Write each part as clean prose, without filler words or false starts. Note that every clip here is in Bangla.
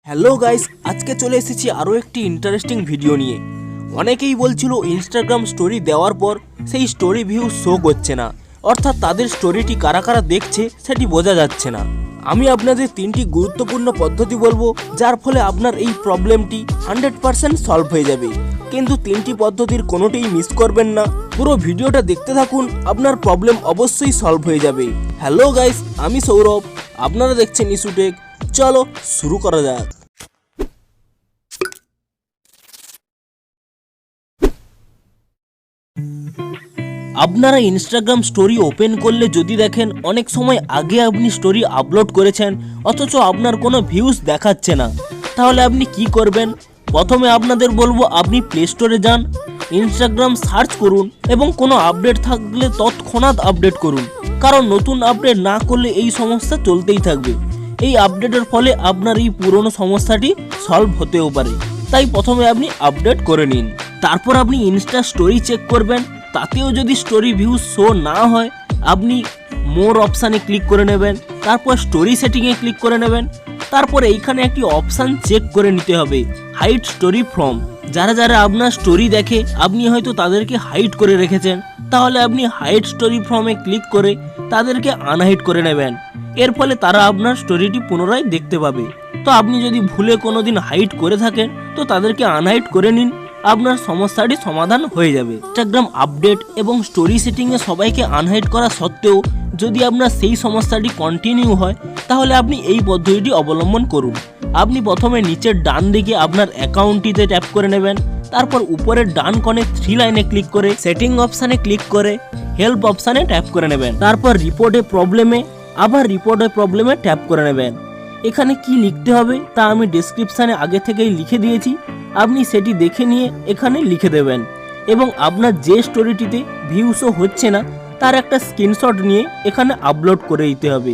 হ্যালো গাইস, আজকে চলে এসেছি আরও একটি ইন্টারেস্টিং ভিডিও নিয়ে। অনেকেই বলছিল ইনস্টাগ্রাম স্টোরি দেওয়ার পর সেই স্টোরি ভিউ শো করছে না, অর্থাৎ তাদের স্টোরিটি কারা কারা দেখছে সেটি বোঝা যাচ্ছে না। আমি আপনাদের তিনটি গুরুত্বপূর্ণ পদ্ধতি বলবো, যার ফলে আপনার এই প্রবলেমটি 100% সলভ হয়ে যাবে। কিন্তু তিনটি পদ্ধতির কোনোটিই মিস করবেন না, পুরো ভিডিওটা দেখতে থাকুন, আপনার প্রবলেম অবশ্যই সলভ হয়ে যাবে। হ্যালো গাইস, আমি সৌরভ, আপনারা দেখছেন ইস্যু টেক। চলো শুরু করা যাক। আপনারা ইনস্টাগ্রাম স্টোরি ওপেন করলে যদি দেখেন অনেক সময় আগে আপনি স্টোরি আপলোড করেছেন অথচ আপনার কোনো ভিউজ দেখাচ্ছে না, তাহলে আপনি কি করবেন? প্রথমে আপনাদের বলবো আপনি প্লে স্টোরে যান, ইনস্টাগ্রাম সার্চ করুন এবং কোনো আপডেট থাকলে তৎক্ষণাৎ আপডেট করুন, কারণ নতুন আপডেট না করলে এই সমস্যা চলতেই থাকবে। এই আপডেটের ফলে আপনার এই পুরনো সমস্যাটি সলভ হতেও পারে, তাই প্রথমে আপনি আপডেট করে নিন। তারপর আপনি ইনস্টা স্টোরি চেক করবেন, তাতেও যদি স্টোরি ভিউজ শো না হয় আপনি মোর অপশানে ক্লিক করে নেবেন, তারপর স্টোরি সেটিংয়ে ক্লিক করে নেবেন। তারপর এইখানে একটি অপশান চেক করে নিতে হবে, হাইড স্টোরি ফ্রম। যারা যারা আপনার স্টোরি দেখে আপনি হয়তো তাদেরকে হাইড করে রেখেছেন, তাহলে আপনি হাইড স্টোরি ফ্রমে ক্লিক করে তাদেরকে আনহাইড করে নেবেন। এর ফলে তারা আপনার স্টোরিটি পুনরায় দেখতে পাবে। তো আপনি যদি ভুলে কোনো দিন হাইড করে থাকেন তো তাদেরকে আনহাইড করে নিন, আপনার সমস্যাটি সমাধান হয়ে যাবে। ইনস্টাগ্রাম আপডেট এবং স্টোরি সেটিংয়ে সবাইকে আনহাইড করা সত্ত্বেও যদি আপনার সেই সমস্যাটি কন্টিনিউ হয়, তাহলে আপনি এই পদ্ধতিটি অবলম্বন করুন। আপনি প্রথমে নিচের ডান দিকে আপনার অ্যাকাউন্টটিতে ট্যাপ করে নেবেন, তারপর উপরের ডান কোণে 3 লাইনে ক্লিক করে সেটিং অপশানে ক্লিক করে হেল্প অপশানে ট্যাপ করে নেবেন। তারপর রিপোর্টে প্রবলেমে আবার রিপোর্টে প্রবলেমে ট্যাপ করে নেবেন। এখানে কি লিখতে হবে তা আমি ডেসক্রিপশানে আগে থেকেই লিখে দিয়েছি, আপনি সেটি দেখে নিয়ে এখানে লিখে দেবেন এবং আপনার যে স্টোরিটিতে ভিউসও হচ্ছে না তার একটা স্ক্রিনশট নিয়ে এখানে আপলোড করে দিতে হবে।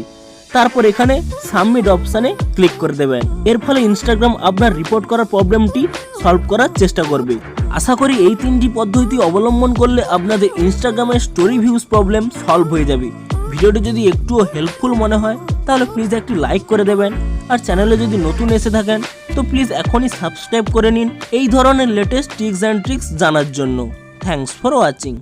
তারপর এখানে সাবমিট অপশানে ক্লিক করে দেবেন। এর ফলে ইনস্টাগ্রাম আপনার রিপোর্ট করার প্রবলেমটি সলভ করার চেষ্টা করবে। আশা করি এই তিনটি পদ্ধতি অবলম্বন করলে আপনাদের ইনস্টাগ্রামের স্টোরি ভিউজ প্রবলেম সলভ হয়ে যাবে। ভিডিওটি যদি একটুও হেল্পফুল মনে হয় তাহলে প্লিজ একটি লাইক করে দেবেন, আর চ্যানেলে যদি নতুন এসে থাকেন তো প্লিজ এখনই সাবস্ক্রাইব করে নিন এই ধরনের লেটেস্ট টিপস অ্যান্ড ট্রিক্স জানার জন্য। Thanks for watching.